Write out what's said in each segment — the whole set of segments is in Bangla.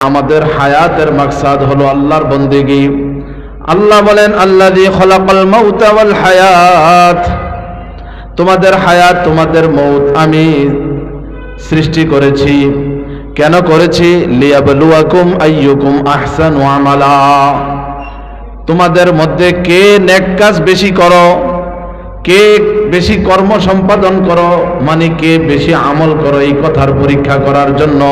আমাদের হায়াতের মাকসাদ হলো আল্লাহর বন্দেগী। আল্লাহ বলেন, আল্লাযী খলাকাল মাউতা ওয়াল হায়াত, তোমাদের হায়াত তোমাদের মউত আমি সৃষ্টি করেছি। কেন করেছি? লিয়াবলুয়াকুম আইয়ুকুম আহসানু আমালা, তোমাদের মধ্যে কে নেক কাজ বেশি করো, কে বেশি কর্ম সম্পাদন করো, মানে কে বেশি আমল করো, এই কথার পরীক্ষা করার জন্য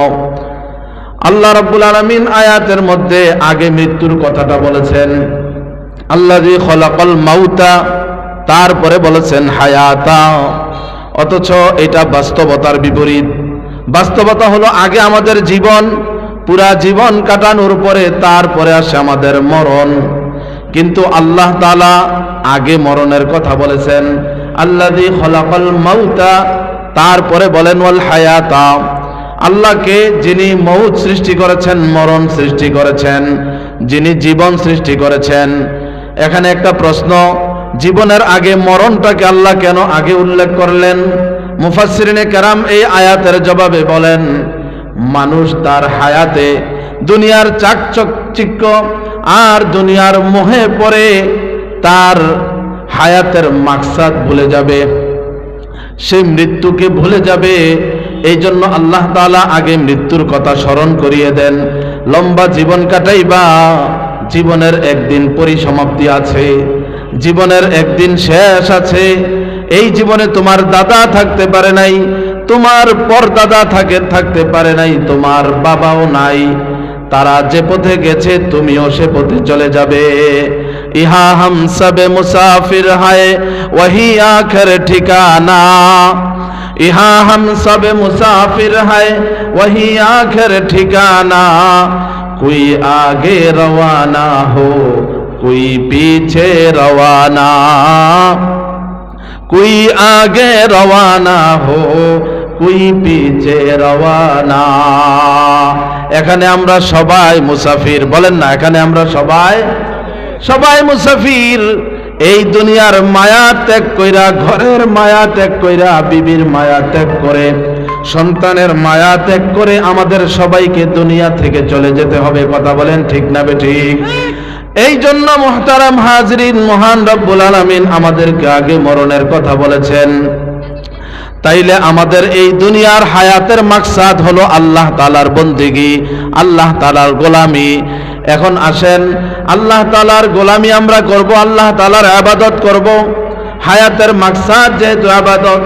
আল্লাহ রাব্বুল আলামিন আয়াতের মধ্যে আগে মৃত্যুর কথাটা বলেছেন, আল্লাযী খলাকাল মাউতা, তারপরে বলেছেন হায়াতা। অথচ এটা বাস্তবতার বিপরীত। বাস্তবতা হলো আগে আমাদের জীবন, পুরা জীবন কাটানোর পরে তারপরে আসে আমাদের মরণ। কিন্তু আল্লাহ তাআলা আগে মরণের কথা বলেছেন, আল্লাযী খলাকাল মাউতা, তারপরে বলেন ওয়াল হায়াতা। আল্লাহকে যিনি মউত সৃষ্টি করেছেন, মরণ সৃষ্টি করেছেন, যিনি জীবন সৃষ্টি করেছেন। এখানে একটা প্রশ্ন, জীবনের আগে মরণটাকে আল্লাহ কেন আগে উল্লেখ করলেন? মুফাসসিরিনে কেরাম এই আয়াতের জবাবে বলেন, মানুষ তার হায়াতে দুনিয়ার চাকচিক্য আর দুনিয়ার মোহে পড়ে তার হায়াতের মাকসাদ ভুলে যাবে, সে মৃত্যুকে ভুলে যাবে। এই জন্য আল্লাহ তাআলা আগে মৃত্যুর কথা স্মরণ করিয়ে দেন। লম্বা জীবন কাটাইবা, জীবনের একদিন পরিসমাপ্তি আছে, জীবনের একদিন শেষ আছে। এই জীবনে তোমার দাদা থাকতে পারে নাই, তোমার পরদাদা থাকতে পারে নাই, তোমার বাবাও নাই। তারা যে পথে গেছে তুমিও সে পথে চলে যাবে। ইহা হাম সবে মুসাফির হায় ওয়াহি আখির ঠিকানা, ইহা হাম সব মুসাফির হায় ওয়াহি আখির ঠিকানা, কোই আগে রওয়ানা হো কোই পीछे রওয়ানা, কোই আগে রওয়ানা হো কোই পीछे রওয়ানা। এখানে আমরা সবাই মুসাফির, বলেন না, এখানে আমরা সবাই মুসাফির। এই দুনিয়ার মায়া ত্যাগ কইরা, ঘরের মায়া ত্যাগ কইরা, বিবির মায়া ত্যাগ করে, সন্তানের মায়া ত্যাগ করে আমাদের সবাইকে দুনিয়া থেকে চলে যেতে হবে। কথা বলেন ঠিক না বেঠিক? এই জন্য মুহতারাম হাজরিন, মহান রব্বুল আলামিন আমাদেরকে আগে মরণের কথা বলেছেন। তাইলে আমাদের এই দুনিয়ার হায়াতের মাকসাদ হলো আল্লাহ তাআলার বন্দেগী, আল্লাহ তাআলার গোলামি। এখন আসেন, আল্লাহ তাআলার গোলামি আমরা করব, আল্লাহ তাআলার ইবাদত করব। হায়াতের মাকসাদ যেহেতু ইবাদত,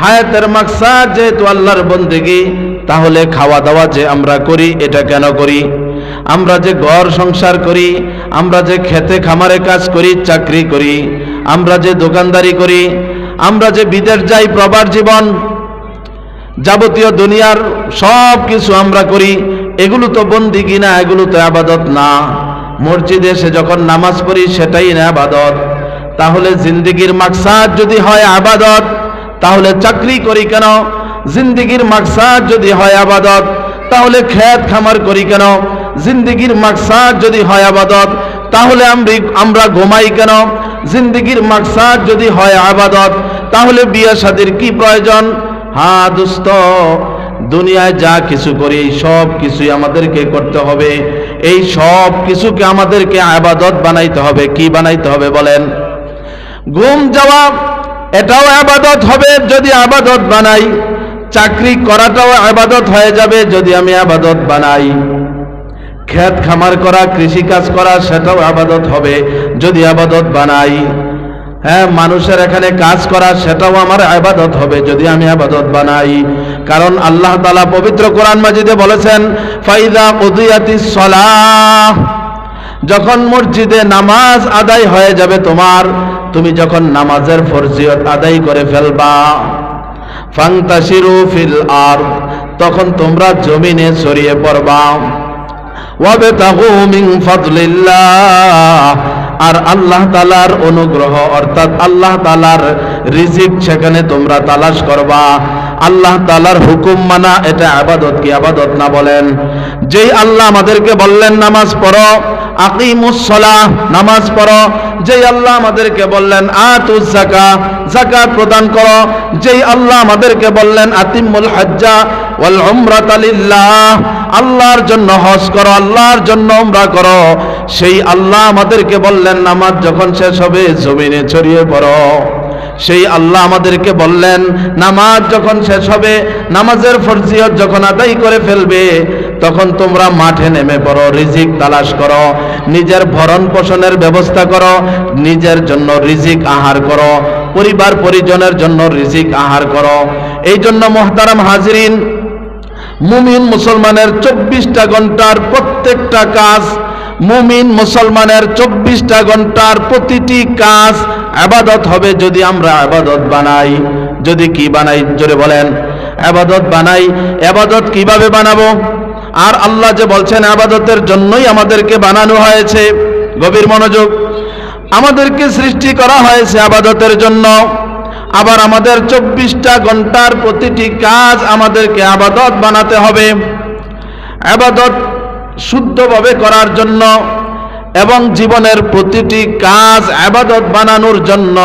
হায়াতের মাকসাদ যেহেতু আল্লাহর বন্দেগী, তাহলে খাওয়া দাওয়া যে আমরা করি, এটা কেন করি? আমরা যে ঘর সংসার করি, আমরা যে খেতে খামারে কাজ করি, চাকরি করি, আমরা যে দোকানদারি করি, আমরা যে বিদেশ যাই, প্রবাস জীবন, যাবতীয় দুনিয়ার সব কিছু আমরা করি, এগুলো তো বন্দেগী না, এগুলো তো ইবাদত না। মসজিদে এসে যখন নামাজ পড়ি সেটাই না ইবাদত। তাহলে জিন্দেগীর মাকসাদ যদি হয় ইবাদত, তাহলে চাকরি করি কেন? জিন্দেগীর মাকসাদ যদি হয় ইবাদত, তাহলে খেত খামার করি কেন? জিন্দেগীর মাকসাদ যদি হয় ইবাদত, তাহলে আমরা ঘুমাই কেন? জিন্দেগীর মাকসাদ যদি হয় ইবাদত, তাহলে বিয়ে শাদীর কি প্রয়োজন? হ্যাঁ দোস্ত, দুনিয়ায় যা কিছু করি সব কিছুই আমাদেরকে করতে হবে, এই সব কিছুকে আমাদেরকে ইবাদত বানাইতে হবে। কি বানাইতে হবে বলেন? ঘুম যাওয়া এটাও ইবাদত হবে যদি ইবাদত বানাই, চাকরি করাটাও ইবাদত হয়ে যাবে যদি আমি ইবাদত বানাই, খেত খামার করা, কৃষি কাজ করা, সেটাও ইবাদত হবে যদি ইবাদত বানাই। হ্যাঁ, মানুষের এখানে কাজ করা, সেটাও আমার ইবাদত হবে যদি আমি ইবাদত বানাই। কারণ আল্লাহ তাআলা পবিত্র কোরআন মাজিদে বলেছেন, ফাইদা কুদিয়াতিস সালাহ, যখন মসজিদে নামাজ আদায় হয়ে যাবে তোমার, তুমি যখন নামাজের ফরজিয়ত আদায় করে ফেলবা, ফান্তাশিরু ফিল আরদ, তখন তোমরা জমিনে ছড়িয়ে পড়বা, ওয়াবতাগু মিন ফাদলিল্লাহ, আর আল্লাহ তাআলার অনুগ্রহ অর্থাৎ আল্লাহ তাআলার রিজিক সেখানে তোমরা তালাশ করবা। আল্লাহ তাআলার হুকুম মানা এটা ইবাদত কি ইবাদত না বলেন? যেই আল্লাহ আমাদেরকে বললেন নামাজ পড়ো, আকিমুস সালাহ, নামাজ পড়ো, যেই আল্লাহ আমাদেরকে বললেন আতুজ যাকাত, যাকাত প্রদান করো, যেই আল্লাহ আমাদেরকে বললেন আতিমুল হজ্জা ওয়াল উমরাতা লিল্লাহ, আল্লাহর জন্য হজ করো, আল্লাহর জন্য উমরা করো, সেই আল্লাহ আমাদেরকে বললেন নামাজ যখন শেষ হবে জমিনে ছড়িয়ে পড়ো। সেই আল্লাহ আমাদেরকে বললেন নামাজ যখন শেষ হবে, নামাজের ফরজিয়ত যখন আদায় করে ফেলবে, তখন তোমরা মাঠে নেমে পড়ো, রিজিক তালাশ করো, নিজের ভরণ পোষণের ব্যবস্থা করো, নিজের জন্য রিজিক আহার করো, পরিবার পরিজনের জন্য রিজিক আহার করো। এই জন্য মুহতারাম হাজিরিন, মুমিন মুসলমানের 24টা ঘন্টার প্রত্যেকটা কাজ, মুমিন মুসলমানের 24টা ঘন্টার প্রতিটি কাজ ইবাদত হবে যদি আমরা ইবাদত বানাই। যদি কি বানাই জোরে বলেন? ইবাদত বানাই। ইবাদত কিভাবে বানাবো? আর আল্লাহ যে বলছেন ইবাদতের জন্যই আমাদেরকে বানানো হয়েছে, গভীর মনোযোগ, আমাদেরকে সৃষ্টি করা হয়েছে ইবাদতের জন্য। আবার আমাদের 24টা ঘন্টার প্রতিটি কাজ আমাদেরকে ইবাদত বানাতে হবে। ইবাদত শুদ্ধভাবে করার জন্য এবং জীবনের প্রতিটি কাজ ইবাদত বানানোর জন্য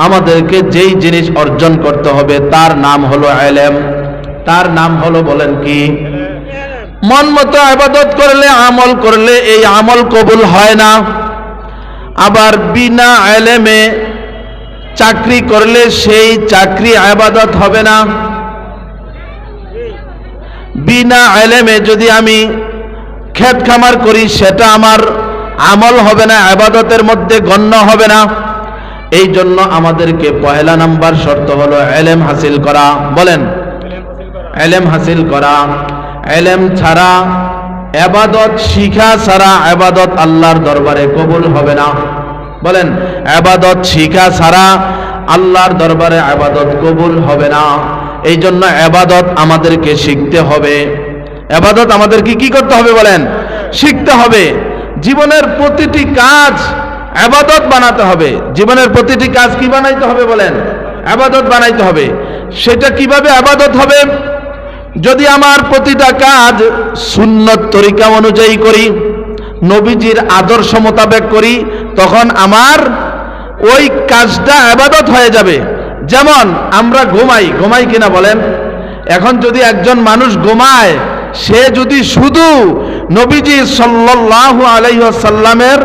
আমাদেরকে যেই জিনিস অর্জন করতে হবে তার নাম হলো ইলম। তার নাম হলো, বলেন কি? মন মতো ইবাদত করলে, আমল করলে এই আমল কবুল হয় না। আবার বিনা ইলমে চাকরি করলে সেই চাকরি ইবাদত হবে না। বিনা ইলমে যদি আমি ক্ষেত খামার করি সেটা আমার আমল হবে না, ইবাদতের মধ্যে গণ্য হবে না। এই জন্য আমাদেরকে পয়লা নাম্বার শর্ত হলো ইলম হাসিল করা। বলেন, ইলম হাসিল করা। ইলম ছাড়া, ইবাদত শিখা ছাড়া ইবাদত আল্লাহর দরবারে কবুল হবে না। বলেন, ইবাদত শিখা ছাড়া আল্লাহর দরবারে ইবাদত কবুল হবে না। এই জন্য ইবাদত আমাদেরকে শিখতে হবে। ইবাদত আমাদেরকে কি করতে হবে বলেন? শিখতে হবে। জীবনের প্রতিটি কাজ ইবাদত বানাতে হবে। জীবনের প্রতিটি কাজ কি বানাইতে হবে বলেন? ইবাদত বানাইতে হবে। সেটা কিভাবে ইবাদত হবে? যদি আমার প্রতিটা কাজ সুন্নত তরিকা অনুযায়ী করি, নবীজির আদর্শ মোতাবেক করি, তখন আমার ওই কাজটা ইবাদত হয়ে যাবে। যেমন আমরা ঘুমাই কিনা বলেন? এখন যদি একজন মানুষ ঘুমায়, সে যদি শুধু নবীজি সাল্লাল্লাহু আলাইহি ওয়াসাল্লামের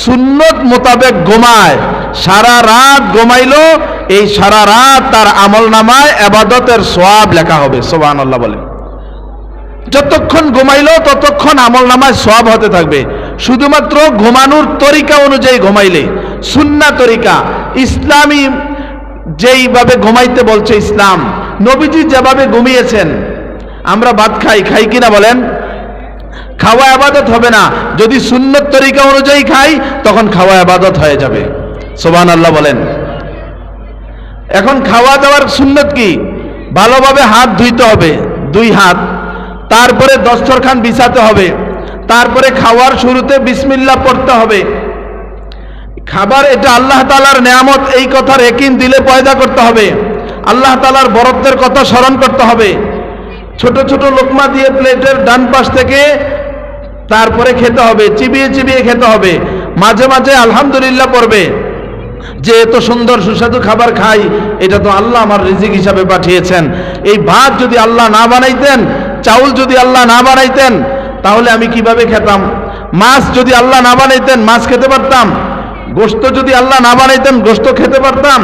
সুন্নত মোতাবেক ঘুমায়, সারা রাত ঘুমাইলো, এই সারা রাত তার আমলনামায় ইবাদতের সওয়াব লেখা হবে। সুবহানাল্লাহ বলেন। যতক্ষণ ঘুমাইলো ততক্ষণ আমলনামায় সওয়াব হতে থাকবে। শুধুমাত্র ঘুমানোর তরিকা অনুযায়ী ঘুমাইলে, সুন্নাহ তরিকা, ইসলামী যেইভাবে ঘুমাইতে বলছে ইসলাম, নবীজি যেভাবে ঘুমিয়েছেন, আমরা ভাত খাই কিনা বলেন? খাওয়া ইবাদত হবে না। যদি সুন্নত তরিকা অনুযায়ী খাই তখন খাওয়া ইবাদত হয়ে যাবে। সুবহানাল্লাহ বলেন। এখন খাওয়া দাওয়ার সুন্নত কি? ভালোভাবে হাত ধুইতে হবে, 2 হাত, তারপরে দস্তরখান বিছাতে হবে, তারপরে খাওয়ার শুরুতে বিসমিল্লাহ পড়তে হবে। খাবার এটা আল্লাহ তাআলার নেয়ামত, এই কথার ইয়াকিন দিলে পয়দা করতে হবে। আল্লাহ তাআলার বরকতের কথা স্মরণ করতে হবে। ছোট ছোট লোকমা দিয়ে প্লেটের ডান পাশ থেকে তারপরে খেতে হবে, চিবিয়ে চিবিয়ে খেতে হবে। মাঝে মাঝে আলহামদুলিল্লাহ পড়বে যে এত সুন্দর সুস্বাদু খাবার খাই, এটা তো আল্লাহ আমার রিজিক হিসাবে পাঠিয়েছেন। এই ভাত যদি আল্লাহ না বানাইতেন, চাউল যদি আল্লাহ না বানাইতেন, তাহলে আমি কিভাবে খেতাম? মাছ যদি আল্লাহ না বানাইতেন, মাছ খেতে পারতাম। গোশত যদি আল্লাহ না বানাইতেন, গোশত খেতে পারতাম।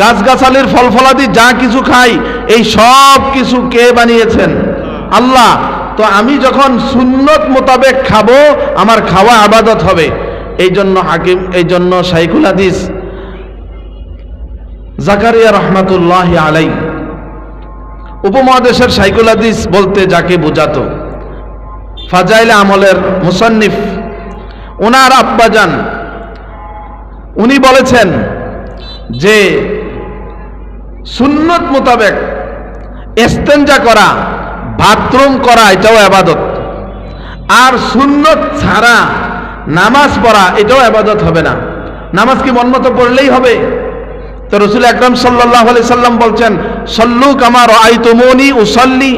গাছগাছালির ফল ফলাদি যা কিছু খাই, এই সব কিছু কে বানিয়েছেন? আল্লাহ। তো আমি যখন সুন্নত মোতাবেক খাবো, আমার খাওয়া ইবাদত হবে। এই জন্য শাইখুল হাদিস জাকারিয়া রহমাতুল্লাহি আলাইহি, উপমহাদেশের শাইখুল হাদিস বলতে যাকে বোঝাতো, ফাজাইলে আমলের মুসান্নিফ, ওনার আব্বাজান, উনি বলেছেন যে সুন্নত মোতাবেক ইস্তেঞ্জা করা, বাথরুম করা, এটাও ইবাদত। আর সুন্নত ছাড়া নামাজ পড়া, এটাও ইবাদত হবে না। নামাজ কি মন মতো পড়লেই হবে? তো রাসূল আকরাম সাল্লাল্লাহু আলাইহি সাল্লাম বলছেন, সল্লু কামা রাআইতুমুনি উসাল্লি,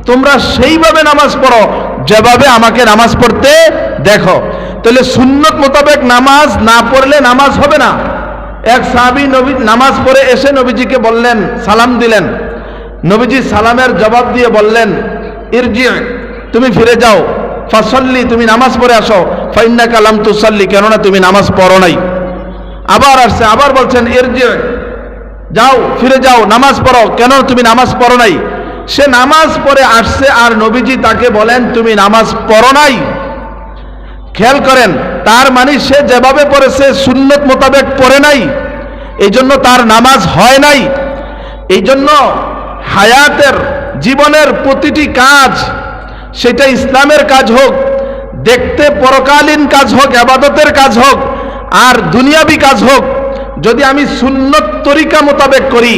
তোমরা সেইভাবে নামাজ পড়ো যেভাবে আমাকে নামাজ পড়তে দেখো। তাহলে সুন্নত মোতাবেক নামাজ না পড়লে নামাজ হবে না। এক সাহাবী নবী নামাজ পড়ে এসে নবীজিকে বললেন, সালাম দিলেন। নবীজি সালামের জবাব দিয়ে বললেন, ইরজি, তুমি ফিরে যাও, ফাসল্লি, তুমি নামাজ পড়ে আসো, ফাইন্নাকা লাম তুসাল্লি, কেননা তুমি নামাজ পড়ো নাই। আবার আসছে, আবার বলছেন, ইরজি, যাও, ফিরে যাও, নামাজ পড়ো, কেন তুমি নামাজ পড়ো নাই। সে নামাজ পড়ে আসছে আর নবীজি তাকে বলেন তুমি নামাজ পড়ো নাই। খেয়াল করেন, তার মানে সে যেভাবে পড়েছে সুন্নত মোতাবেক পড়ে নাই, এই জন্য তার নামাজ হয় নাই। এই জন্য হায়াতের জীবনের প্রতিটি কাজ, সেটা ইসলামের কাজ হোক, দেখতে পরকালীন কাজ হোক, ইবাদতের কাজ হোক, আর দুনিয়াবি কাজ হোক, যদি আমি সুন্নত তরিকা মোতাবেক করি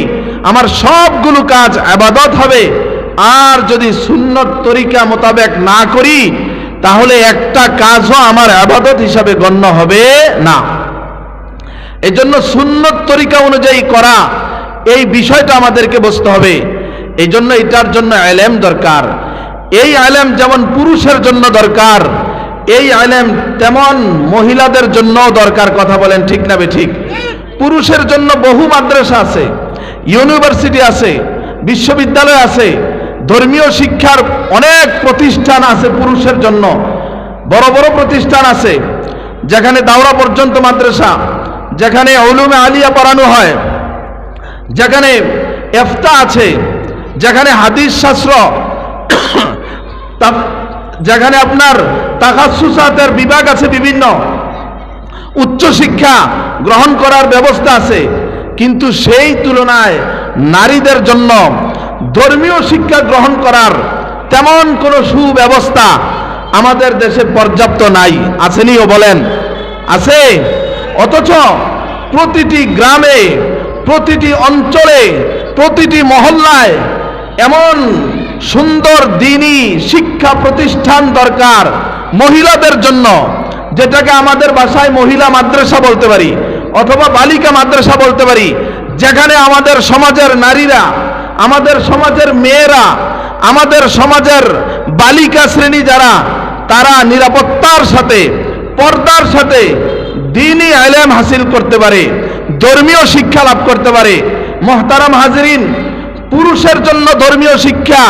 আমার সবগুলো কাজ ইবাদত হবে। আর যদি সুন্নত তরিকা মোতাবেক না করি তাহলে একটা কাজও আমার ইবাদত হিসাবে গণ্য হবে না। এই জন্য সুন্নত তরিকা অনুযায়ী করা, এই বিষয়টা আমাদেরকে বুঝতে হবে। এই জন্য এটার জন্য ইলম দরকার। এই ইলম যেমন পুরুষের জন্য দরকার, এই ইলম তেমন মহিলাদের জন্য দরকার। কথা বলেন ঠিক না ঠিক? পুরুষের জন্য বহু মাদ্রাসা আছে, ইউনিভার্সিটি আছে, বিশ্ববিদ্যালয় আছে, ধর্মীয় শিক্ষার অনেক প্রতিষ্ঠান আছে। পুরুষের জন্য বড় বড় প্রতিষ্ঠান আছে, যেখানে দাওরা পর্যন্ত মাদ্রাসা, যেখানে উলুমে আলিয়া পড়ানো হয়, যেখানে ইফতা আছে, যেখানে হাদিস শাস্ত্র, যেখানে আপনার তাখাসসুসাতের বিভাগ আছে, বিভিন্ন উচ্চ শিক্ষা গ্রহণ করার ব্যবস্থা আছে। কিন্তু সেই তুলনায় নারীদের জন্য ধর্মীয় শিক্ষা গ্রহণ করার তেমন কোনো সুব্যবস্থা আমাদের দেশে পর্যাপ্ত নাই। আসেনিও বলেন, আছে? অথচ প্রতিটি গ্রামে, প্রতিটি অঞ্চলে, প্রতিটি মহল্লায় এমন সুন্দর দ্বীনি শিক্ষা প্রতিষ্ঠান দরকার মহিলাদের জন্য, যেটাকে আমাদের ভাষায় মহিলা মাদ্রাসা বলতে পারি অথবা বালিকা মাদ্রাসা বলতে পারি, যেখানে আমাদের সমাজের নারীরা, আমাদের সমাজের মেয়েরা, আমাদের সমাজের বালিকা শ্রেণী যারা, তারা নিরাপত্তার সাথে, পর্দার সাথে দ্বীনি ইলম হাসিল করতে পারে, ধর্মীয় শিক্ষা লাভ করতে পারে। মুহতারাম হাজিরিন, পুরুষের জন্য ধর্মীয় শিক্ষা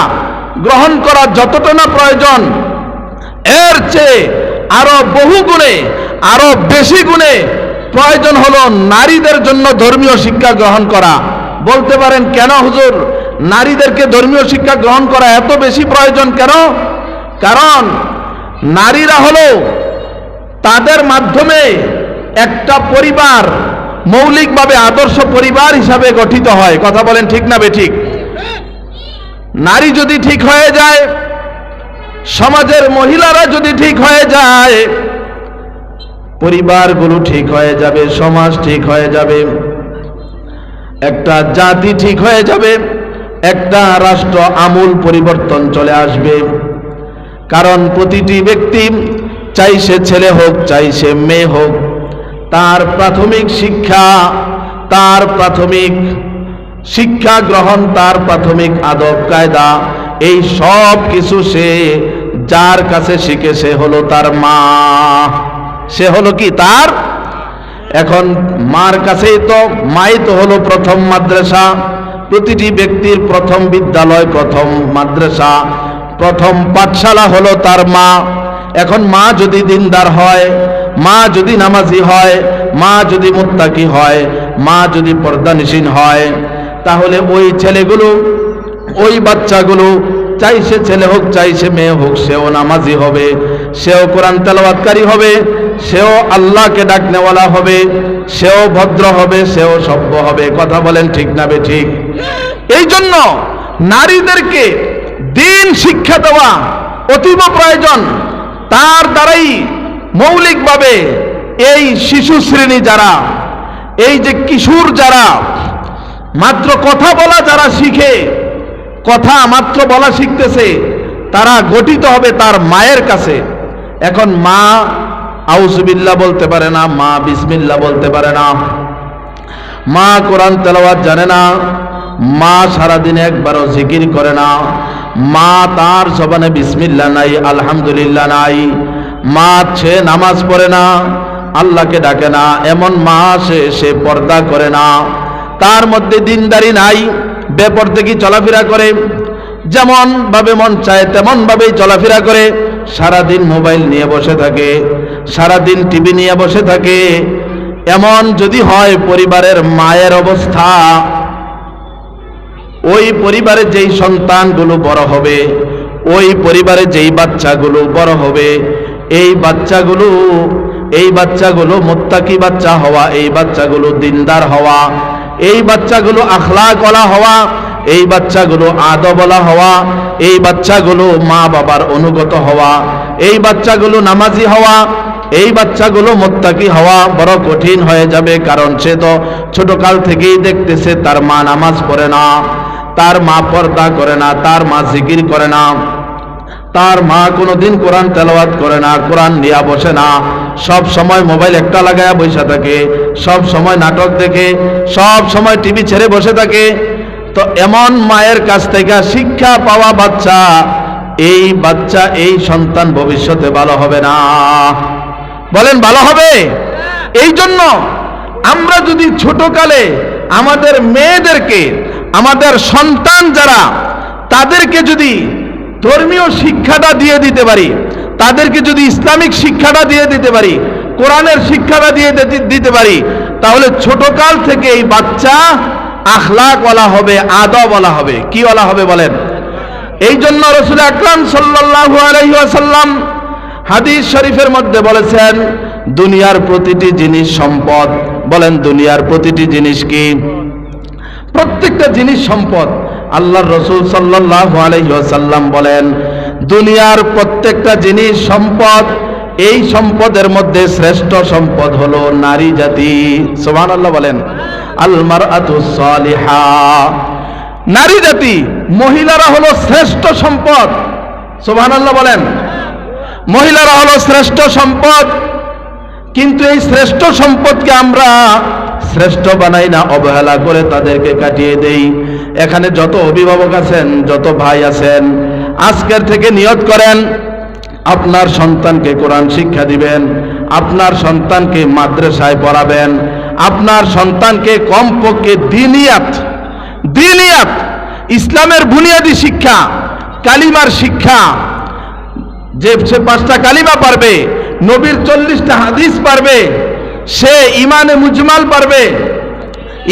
গ্রহণ করা যতটা না প্রয়োজন, এর চেয়ে আরো বহু গুণে, আরো বেশি গুণে প্রয়োজন হলো নারীদের জন্য ধর্মীয় শিক্ষা গ্রহণ করা। বলতে পারেন, কেন হুজুর নারীদেরকে ধর্মীয় শিক্ষা গ্রহণ করা এত বেশি প্রয়োজন কেন? কারণ নারীরা হলো, তাদের মাধ্যমে একটা পরিবার মৌলিকভাবে আদর্শ পরিবার হিসাবে গঠিত হয়। কথা বলেন ঠিক না বেঠিক? নারী যদি ঠিক হয়ে যায়, সমাজের মহিলারা যদি ঠিক হয়ে যায়, পরিবারগুলো ঠিক হয়ে যাবে, সমাজ ঠিক হয়ে যাবে, একটা জাতি ঠিক হয়ে যাবে, একটা রাষ্ট্র আমূল পরিবর্তন চলে আসবে। কারণ প্রতিটি ব্যক্তি, চাই সে ছেলে হোক, চাই সে মেয়ে হোক, তার প্রাথমিক শিক্ষা, তার প্রাথমিক শিক্ষা গ্রহণ, তার প্রাথমিক আদব কায়দা, এই সব কিছু সে যার কাছে শিখে সে হলো তার মা। সে হলো কি? তার। এখন মার কাছেই তো, মাই তো হলো প্রথম মাদ্রাসা। প্রতিটি ব্যক্তির প্রথম বিদ্যালয়, প্রথম মাদ্রাসা, প্রথম পাঠশালা হলো তার মা। এখন মা যদি দিনদার হয়, মা যদি নামাজি হয়, মা যদি মুত্তাকি হয়, মা যদি পর্দানিশীন হয়, তাহলে ওই ছেলেগুলো, ওই বাচ্চাগুলো, চাই সে ছেলে হোক চাই সে মেয়ে হোক, সেও নামাজি হবে, সেও কোরআন তেলাওয়াতকারী হবে, সেও আল্লাহকে ডাকনেওয়ালা হবে, সেও ভদ্র হবে, সেও সভ্য হবে। কথা বলেন ঠিক না বেঠিক? এই জন্য নারীদেরকে দ্বীন শিক্ষা দেওয়া অতীব প্রয়োজন। তার দ্বারাই মৌলিকভাবে এই শিশু শ্রেণী যারা, এই যে কিশোর যারা মাত্র কথা বলা যারা শিখে, কথা মাত্র বলা শিখতেছে, তারা গঠিত হবে তার মায়ের কাছে। এখন মা আউযুবিল্লাহ বলতে পারে না, মা বিসমিল্লাহ বলতে পারে না, মা কোরআন তেলাওয়াত জানে না, মা সারাদিনে একবারও জিকির করে না, মা তার জবানে বিসমিল্লাহ নাই, আলহামদুলিল্লাহ নাই, মা সে নামাজ পড়ে না, আল্লাহকে ডাকে না, এমন মা সে পর্দা করে না, তার মধ্যে দিনদারি নাই, বেপরদেকি চলাফেরা করে, যেমন ভাবে মন চায় তেমন ভাবেই চলাফেরা করে, সারাদিন মোবাইল নিয়ে বসে থাকে, সারাদিন টিভি নিয়ে বসে থাকে। এমন যদি হয় পরিবারের মায়ের অবস্থা, ওই পরিবারে যেই সন্তানগুলো বড় হবে, ওই পরিবারে যেই বাচ্চাগুলো বড় হবে, এই বাচ্চাগুলো মুত্তাকি বাচ্চা হওয়া, এই বাচ্চাগুলো দিনদার হওয়া, এই বাচ্চাগুলো আখলাকওয়ালা হওয়া, এই বাচ্চাগুলো আদবওয়ালা হওয়া, এই বাচ্চাগুলো মা বাবার অনুগত হওয়া, এই বাচ্চাগুলো নামাজি হওয়া, এই বাচ্চাগুলো মুত্তাকি হওয়া বড় কঠিন হয়ে যাবে। কারণ সে তো ছোটকাল থেকেই দেখতেছে তার মা নামাজ পড়ে না, তার মা পর্দা করে না, তার মা জিকির করে না, তার মা কোনোদিন কোরআন তেলাওয়াত করে না, কোরআন নিয়ে বসে না, সব সময় মোবাইল একটা লাগায়া বসে থাকে, সব সময় নাটক দেখে, সব সময় টিভি ছেড়ে বসে থাকে। তো এমন মায়ের কাছ থেকে শিক্ষা পাওয়া বাচ্চা, এই সন্তান ভবিষ্যতে ভালো হবে না। বলেন ভালো হবে? এই জন্য আমরা যদি ছোটকালে আমাদের মেয়েদেরকে, আমাদের সন্তান যারা, তাদেরকে যদি ধর্মীয় শিক্ষাটা দিয়ে দিতে পারি, তাদেরকে যদি ইসলামিক শিক্ষাটা দিয়ে দিতে পারি, কোরআনের শিক্ষাটা দিয়ে দিতে পারি, তাহলে ছোটকাল থেকে এই বাচ্চা আখলাকওয়ালা হবে, আদবওয়ালা হবে। কি ওয়ালা হবে বলেন? এই জন্য রাসূল আকরাম সাল্লাল্লাহু আলাইহি ওয়াসাল্লাম হাদিস শরীফের মধ্যে বলেছেন, দুনিয়ার প্রতিটি জিনিস সম্পদ। বলেন দুনিয়ার প্রতিটি জিনিস কি? প্রত্যেকটা জিনিস সম্পদ। আল্লাহর রাসূল সাল্লাল্লাহু আলাইহি ওয়াসাল্লাম বলেন, দুনিয়ার প্রত্যেকটা জিনিস সম্পদ। এই সম্পদের মধ্যে শ্রেষ্ঠ সম্পদ হলো নারী জাতি। সুবহানাল্লাহ বলেন। আল মারআতুস সালিহা, নারী জাতি, মহিলারা হলো শ্রেষ্ঠ সম্পদ। সুবহানাল্লাহ বলেন। মহিলারা হলো শ্রেষ্ঠ সম্পদ, কিন্তু এই শ্রেষ্ঠ সম্পদকে আমরা শ্রেষ্ঠ বানাই না, অবহেলা করে তাদেরকে কাটিয়ে দেই। এখানে যত অভিভাবক আছেন, যত ভাই আছেন, আজকের থেকে নিয়ত করেন আপনার সন্তানকে কোরআন শিক্ষা দিবেন, আপনার সন্তানকে মাদ্রাসায় পড়াবেন, আপনার সন্তানকে কমপক্ষে দিনিয়াত, ইসলামের বুনিয়াদী শিক্ষা, কালিমার শিক্ষা, যে সে 5টা কালিমা পারবে, নবীর 40টা হাদিস পারবে, সে ইমানে মুজমাল পারবে,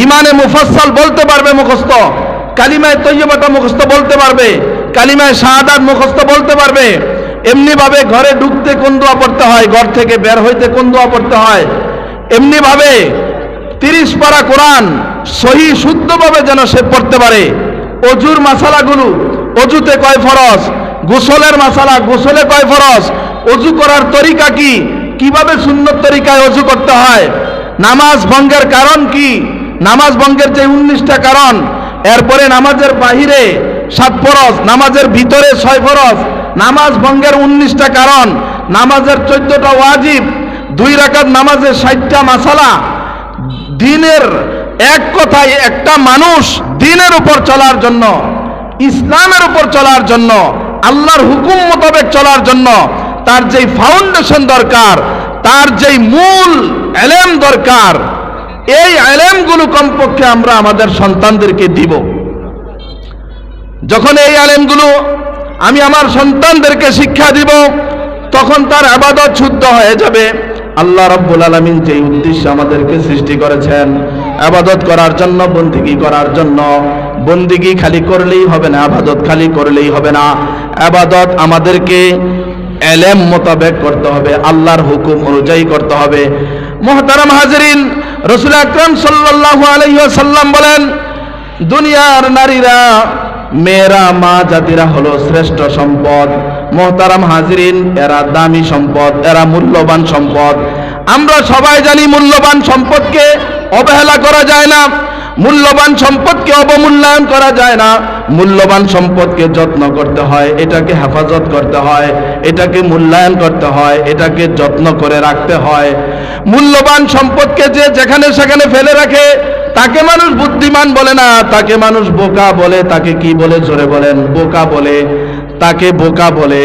ইমানে মুফাসসাল বলতে পারবে মুখস্থ, কালিমায়ে তৈয়বাটা মুখস্থ বলতে পারবে, কালিমায়ে শাহাদাত মুখস্থ বলতে পারবে। এমনি ভাবে ঘরে ঢুকতে কোন দোয়া পড়তে হয়, ঘর থেকে বের হইতে কোন দোয়া পড়তে হয়, এমনি ভাবে 30 পারা কোরআন সহি শুদ্ধভাবে যেন সে পড়তে পারে। অজুর মাসালাগুলো, অজুতে কয় ফরজ, গোসলের মাসালা, গোসলে কয় ফরজ, অজু করার তরিকা কি, কিভাবে সুন্নত তরিকায় অজু করতে হয়, নামাজ ভঙ্গের কারণ কি, নামাজ ভঙ্গের যে 19টা কারণ, এরপরে নামাজের বাহিরে 7 ফরজ, নামাজের ভিতরে 6 ফরজ, নামাজ ভঙ্গের 19টা কারণ, নামাজের 14টা ওয়াজিব, 2 রাকাত নামাজের 60টা মাসালা। দিনের এক কথায় একটা মানুষ দিনের উপর চলার জন্য, ইসলামের উপর চলার জন্য, আল্লাহর হুকুম মোতাবেক চলার জন্য তার যেই ফাউন্ডেশন দরকার, তার যেই মূল ইলম দরকার, এই ইলমগুলো কমপক্ষে আমরা আমাদের সন্তানদেরকে দিব। যখন এই ইলমগুলো আমি আমার সন্তানদেরকে শিক্ষা দিব, তখন তার ইবাদত শুদ্ধ হয়ে যাবে। আল্লাহ রাব্বুল আলামিন যেই উদ্দেশ্যে আমাদেরকে সৃষ্টি করেছেন, ইবাদত করার জন্য, বন্দেগী করার জন্য, বন্দেগী খালি করলেই হবে না, ইবাদত খালি করলেই হবে না, ইবাদত আমাদেরকে ইলম মোতাবেক করতে হবে, আল্লাহর হুকুম অনুযায়ী করতে হবে। মুহতারাম হাজিরিন, রাসূল আকরাম সাল্লাল্লাহু আলাইহি ওয়াসাল্লাম বলেন, দুনিয়ার নারীরা, মেয়েরা, মা জাতিরা হলো শ্রেষ্ঠ সম্পদ। মুহতারাম হাজিরিন, এরা দামি সম্পদ, এরা মূল্যবান সম্পদ। আমরা সবাই জানি মূল্যবান সম্পদকে অবহেলা করা যায় না, মূল্যবান সম্পদকে অবমূল্যায়ন করা যায় না। মূল্যবান সম্পদকে যত্ন করতে হয়, এটাকে হেফাজত করতে হয়, এটাকে মূল্যায়ন করতে হয়, এটাকে যত্ন করে রাখতে হয়। মূল্যবান সম্পদকে যে যেখানে সেখানে ফেলে রাখে, তাকে মানুষ বুদ্ধিমান বলে না, তাকে মানুষ বোকা বলে। তাকে কি বলে জোরে বলেন? বোকা বলে, তাকে বোকা বলে।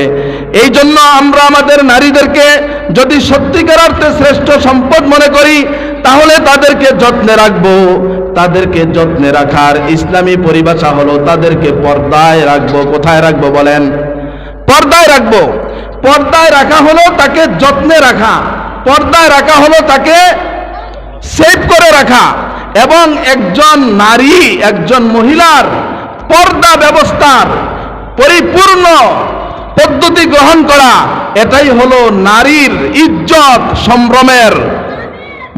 এই জন্য আমরা আমাদের নারীদেরকে যদি সত্যিকার অর্থে শ্রেষ্ঠ সম্পদ মনে করি, তাহলে তাদেরকে যত্নে রাখবো। তাদেরকে যত্নে রাখার ইসলামী পরিভাষা হলো তাদেরকে পর্দায় রাখবো। কোথায় রাখবো বলেন? পর্দায় রাখবো। পর্দায় রাখা হলো তাকে যত্নে রাখা, পর্দায় রাখা হলো তাকে সেভ করে রাখা। এবং একজন নারী, একজন মহিলার পর্দা ব্যবস্থার পরিপূর্ণ পদ্ধতি গ্রহণ করা, এটাই হলো নারীর ইজ্জত সম্ভ্রমের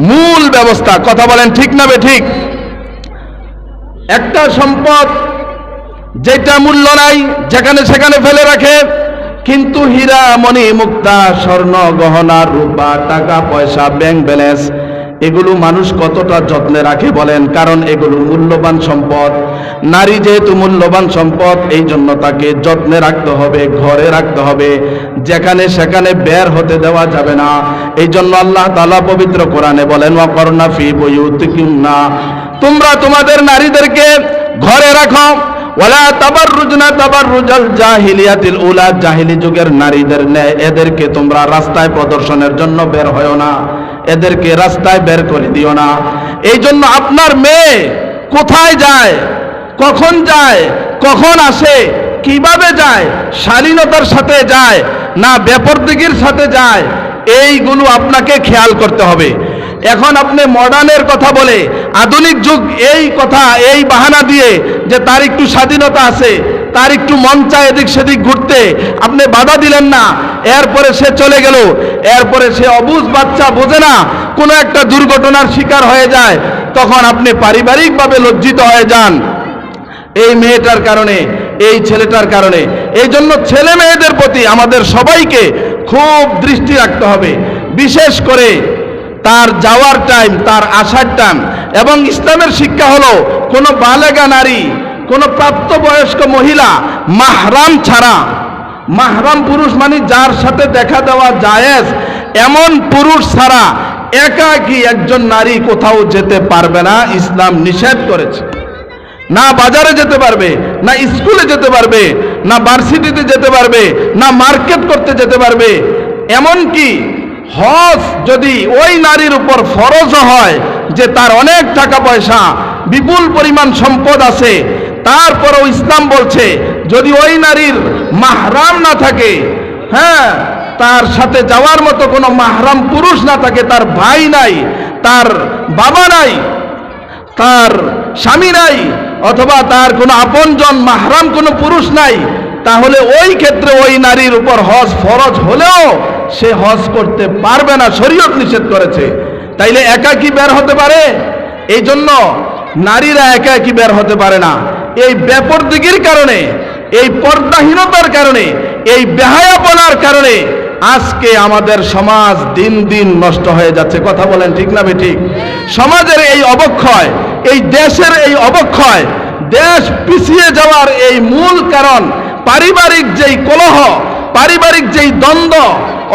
মূল ব্যবস্থা। কথা বলেন ঠিক না বেঠিক? একটা সম্পদ যেটা মূল্য নাই, যেখানে সেখানে ফেলে রাখে, কিন্তু হীরা মণি মুক্তা স্বর্ণ গহনা রূপা টাকা পয়সা ব্যাংক ব্যালেন্স এগুলো মানুষ কতটা যত্নে রাখে বলেন? কারণ এগুলো মূল্যবান সম্পদ। নারী যেহেতু মূল্যবান সম্পদ, এই জন্য তাকে যত্নে রাখতে হবে, ঘরে রাখতে হবে, যেখানে সেখানে বের হতে দেওয়া যাবে না। এই জন্য আল্লাহ তাআলা পবিত্র কোরআনে বলেন, ওয়াকরনা ফি বুয়ুতিকুন্না, তোমরা তোমাদের নারীদেরকে ঘরে রাখো। ওয়ালা তাবাররুজনা তাবাররুজাল জাহিলিয়াতিল উলা, জাহিলি যুগের নারীদের ন্যায় এদেরকে তোমরা রাস্তায় প্রদর্শনের জন্য বের হয়ো না, এদেরকে রাস্তায় বের করে দিও না। এই জন্য আপনার মেয়ে কোথায় যায়, কখন যায়, কখন আসে, কিভাবে যায়, শালীনতার সাথে যায় না বেপরদিগির সাথে যায়, এইগুলো আপনাকে খেয়াল করতে হবে। এখন আপনি মডার্নের কথা বলে, আধুনিক যুগ এই কথা, এই বাহানা দিয়ে যে তার একটু স্বাধীনতা আছে, তার একটু মন চায় এদিক সেদিক ঘুরতে, আপনি বাধা দিলেন না, এরপরে সে চলে গেল, এরপরে সে অবুঝ বাচ্চা, বোঝে না, কোনো একটা দুর্ঘটনার শিকার হয়ে যায়, তখন আপনি পারিবারিকভাবে লজ্জিত হয়ে যান এই মেয়েটার কারণে, এই ছেলেটার কারণে। এই জন্য ছেলে মেয়েদের প্রতি আমাদের সবাইকে খুব দৃষ্টি রাখতে হবে, বিশেষ করে তার যাওয়ার টাইম, তার আসার টাইম। এবং ইসলামের শিক্ষা হলো কোনো বালেগা নারী, কোনো প্রাপ্তবয়স্ক মহিলা মাহরাম ছাড়া, মাহরাম পুরুষ মানে যার সাথে দেখা দেওয়া জায়েজ, এমন পুরুষ ছাড়া একাকী একজন নারী কোথাও যেতে পারবে না। ইসলাম নিষেধ করেছে। না বাজারে যেতে পারবে, না স্কুলে যেতে পারবে, না ভার্সিটিতে যেতে পারবে, না মার্কেট করতে যেতে পারবে। এমনকি হজ যদি ওই নারীর উপর ফরজ হয়, যে তার অনেক টাকা পয়সা, বিপুল পরিমাণ সম্পদ আছে, তারপরও ইসলাম বলছে যদি ওই নারীর মাহরাম না থাকে, হ্যাঁ, তার সাথে যাওয়ার মতো কোনো মাহরাম পুরুষ না থাকে, তার ভাই নাই, তার বাবা নাই, তার স্বামী নাই, অথবা তার কোনো আপনজন মাহরাম কোনো পুরুষ নাই, তাহলে ওই ক্ষেত্রে ওই নারীর উপর হজ ফরজ হলেও সে হজ করতে পারবে না, শরীয়ত নিষেধ করেছে। তাইলে একাকী বের হতে পারে? এই জন্য নারীরা একাকী বের হতে পারে না। এই বেপরদিগির কারণে, এই পর্দাহীনতার কারণে, এই বেহায়াপনার কারণে আজকে আমাদের সমাজ দিন দিন নষ্ট হয়ে যাচ্ছে। কথা বলেন ঠিক না বেঠিক? সমাজের এই অবক্ষয়, এই দেশের এই অবক্ষয়, দেশ পিছিয়ে যাওয়ার এই মূল কারণ পারিবারিক যেই কলহ, পারিবারিক যেই দ্বন্দ্ব,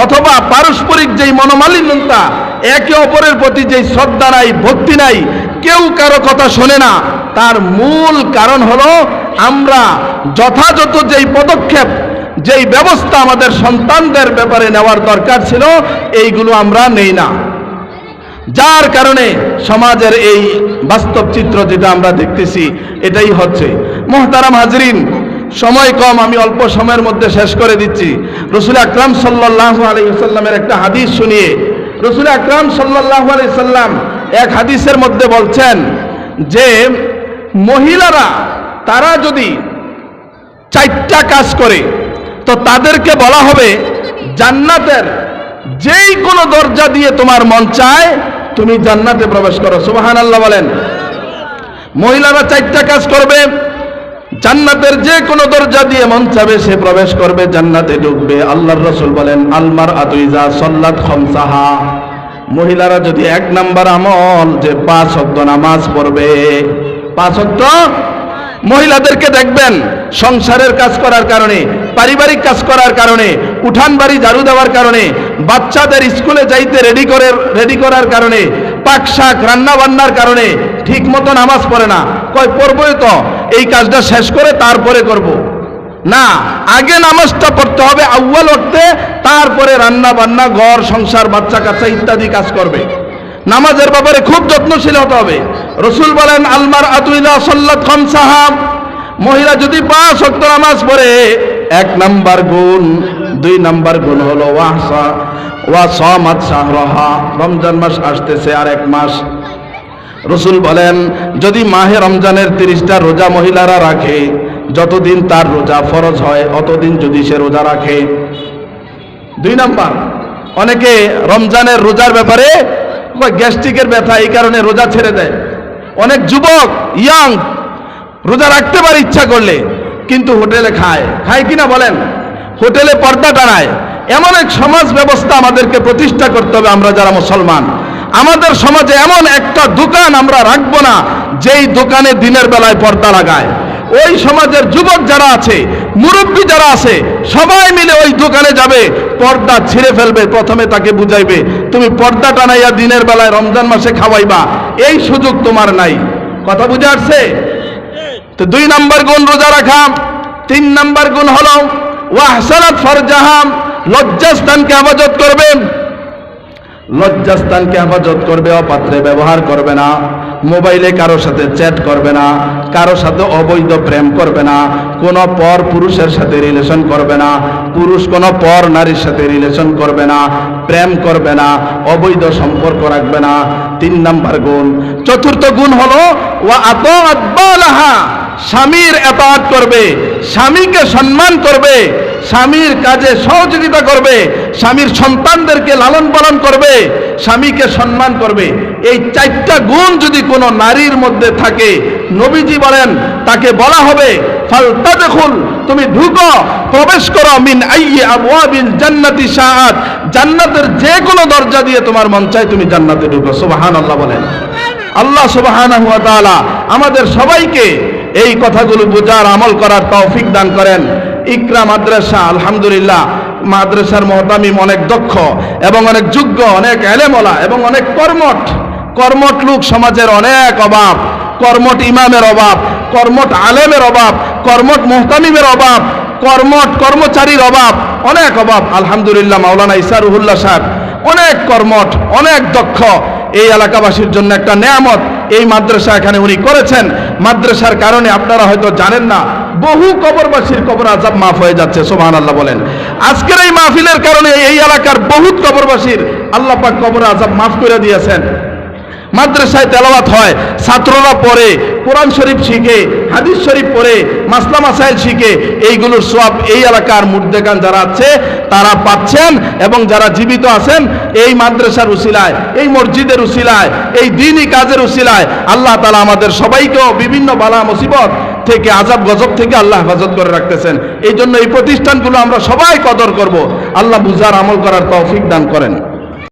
অথবা পারস্পরিক যেই মনোমালিন্যতা, একে অপরের প্রতি যেই শ্রদ্ধা নাই, ভক্তি নাই, কেউ কারো কথা শোনে না, তার মূল কারণ হলো আমরা যথাযথ যেই পদক্ষেপ, যেই ব্যবস্থা আমাদের সন্তানদের ব্যাপারে নেওয়ার দরকার ছিল, এইগুলো আমরা নেই না। যার কারণে সমাজের এই বাস্তব চিত্র যেটা আমরা দেখতেছি, এটাই হচ্ছে। মুহতারাম হাজরিন, সময় কম, আমি অল্প সময়ের মধ্যে শেষ করে দিচ্ছি। রাসূল আকরাম সাল্লাল্লাহু আলাইহি ওয়াসাল্লামের একটা হাদিস শুনিয়ে, রাসূল আকরাম সাল্লাল্লাহু আলাইহি ওয়াসাল্লাম এক হাদিসের মধ্যে বলছেন যে মহিলারা তারা যদি 4টা কাজ করে, তো তাদেরকে বলা হবে জান্নাতের যেই কোনো দরজা দিয়ে তোমার মন চায় তুমি জান্নাতে প্রবেশ করো। সুবহানাল্লাহ বলেন। মহিলারা 4টা কাজ করবে, জান্নাতের যে কোনো দরজা দিয়ে মন চাবে সে প্রবেশ করবে, জান্নাতে ঢুকবে। আল্লাহর রাসূল বলেন, আলমার আতুইজা সাল্লাত খামসাহা, মহিলারা যদি 1 নাম্বার আমল যে 5 ওয়াক্ত নামাজ পড়বে, 5 ওয়াক্ত। মহিলাদেরকে দেখবেন সংসারের কাজ করার কারণে, পারিবারিক কাজ করার কারণে, উঠান বাড়ি ঝাড়ু দেওয়ার কারণে, বাচ্চাদের স্কুলে যাইতে রেডি করার কারণে, পাক শাক রান্না বান্নার কারণে, ঠিক মতো নামাজ পড়ে না, কয় পড়বই তো, এই কাজটা শেষ করে তারপরে করব। না, আগে নামাজটা পড়তে হবে আউয়াল ওয়াক্তে, তারপরে রান্না বান্না, ঘর সংসার, বাচ্চা কাচ্চা ইত্যাদি কাজ করবে। নামাজের ব্যাপারে খুব যত্নশীল হতে হবে। রাসূল বলেন আলমার আতুইলা সাল্লাত খামসাহা, মহিলা যদি 5 ওয়াক্ত নামাজ পড়ে 1 নাম্বার গুণ, 2 নাম্বার গুণ হলো ওয়া সামাত শাহরাহা, রমজান মাস আসতেছে আর 1 মাস। রাসূল বলেন যদি মাহে রমজানের 30টা রোজা মহিলারা রাখে, যতদিন তার রোজা ফরজ হয় অতদিন যদি সে রোজা রাখে। 2 নাম্বার, অনেকে রমজানের রোজার ব্যাপারে গ্যাস্ট্রিকের ব্যথা, এই কারণে রোজা ছেড়ে দেয়। অনেক যুবক ইয়াং রোজা রাখতে পারে ইচ্ছা করলে, কিন্তু হোটেলে খায় কিনা বলেন, হোটেলে পর্দা টানায়। এমন এক সমাজ ব্যবস্থা আমাদেরকে প্রতিষ্ঠা করতে হবে। আমরা যারা মুসলমান, আমাদের সমাজে এমন একটা দোকান আমরা রাখবো না যেই দোকানে দিনের বেলায় পর্দা লাগায়। ওই সমাজের যুবক যারা আছে, মুরব্বী যারা আছে, সবাই মিলে ওই দোকানে যাবে, পর্দা ছিঁড়ে ফেলবে, প্রথমে তাকে বুঝাইবে তুমি পর্দা টানাইয়া দিনের বেলায় রমজান মাসে খাওয়াইবা, এই সুযোগ তোমার নাই। কথা বুঝে আসছে? তো 2 নাম্বার গুণ রোজা রাখা। 3 নাম্বার গুণ হলো ওয়াহসানাত ফারজাহা, লজ্জাস্থানকে হেফাজত করবে। লজ্জাস্থানকে হেফাজত করবে, অপাত্রে ব্যবহার করবে না, মোবাইলে কারো সাথে চ্যাট করবে না, কারো সাথে অবৈধ প্রেম করবে না, কোনো পর পুরুষের সাথে রিলেশন করবে না, পুরুষ কোনো পর নারীর সাথে রিলেশন করবে না, প্রেম করবে না, অবৈধ সম্পর্ক রাখবে না। 3 নাম্বার গুণ। 4র্থ গুণ হলো ওয়া আতাআত বালাহা, স্বামীর ইতাআত করবে, স্বামীকে সম্মান করবে, স্বামীর কাজে সহযোগিতা করবে, স্বামীর সন্তানদেরকে লালন পালন করবে, স্বামীকে সম্মান করবে। এই 4টা গুণ যদি কোনো নারীর মধ্যে থাকে, নবীজি বলেন তাকে বলা হবে ফালতাদখুল, তুমি ঢুকো, প্রবেশ করো, মিন আইয়ি আবওয়াবিল জান্নাতি শাআত, জান্নাতের যে কোনো দরজা দিয়ে তোমার মন চায় তুমি জান্নাতে ঢুকো। সুবহানাল্লাহ বলেন। আল্লাহ সুবহানাহু ওয়া তাআলা আমাদের সবাইকে এই কথাগুলো বোঝার, আমল করার তৌফিক দান করেন। ইকরা মাদ্রাসা আলহামদুলিল্লাহ, মাদ্রাসার মুহতামিম অনেক দক্ষ এবং অনেক যোগ্য, অনেক এলেমওয়ালা এবং অনেক কর্মঠ লোক সমাজের অনেক অভাব। কর্মঠ ইমামের অভাব, কর্মঠ আলেমের অভাব, কর্মঠ মুহতামিমের অভাব, কর্মঠ কর্মচারীর অভাব, অনেক অভাব। আলহামদুলিল্লাহ মাওলানা ইসা রুহুল্লাহ সাহেব অনেক কর্মঠ, অনেক দক্ষ। এই এলাকাবাসীর জন্য একটা নেয়ামত এই মাদ্রাসা এখানে উনি করেছেন। মাদ্রাসার কারণে আপনারা হয়তো জানেন না, বহু কবরবাসীর কবর আযাব মাফ হয়ে যাচ্ছে। সুবহানাল্লাহ বলেন। আজকের এই মাহফিলের কারণে এই এলাকার বহুত কবরবাসীর আল্লাহ পাক কবর আযাব মাফ করে দিয়েছেন। মাদ্রাসায় তেলাওয়াত হয়, ছাত্ররা পড়ে, কোরআন শরীফ শিখে, হাদিস শরীফ পড়ে, মাসলা মাসাইল শিখে, এইগুলোর সওয়াব এই এলাকার মুর্দেগান যারা আছে তারা পাচ্ছেন। এবং যারা জীবিত আছেন এই মাদ্রাসার উসিলায়, এই মসজিদের উসিলায়, এই দ্বীনি কাজের উসিলায় আল্লাহ তাআলা আমাদের সবাইকেও বিভিন্ন বালা মুসিবত থেকে, আযাব গজব থেকে আল্লাহ হেফাজত করে রাখতেছেন। এই জন্য এই প্রতিষ্ঠানগুলো আমরা সবাই কদর করব। আল্লাহ বুঝার, আমল করার তৌফিক দান করেন।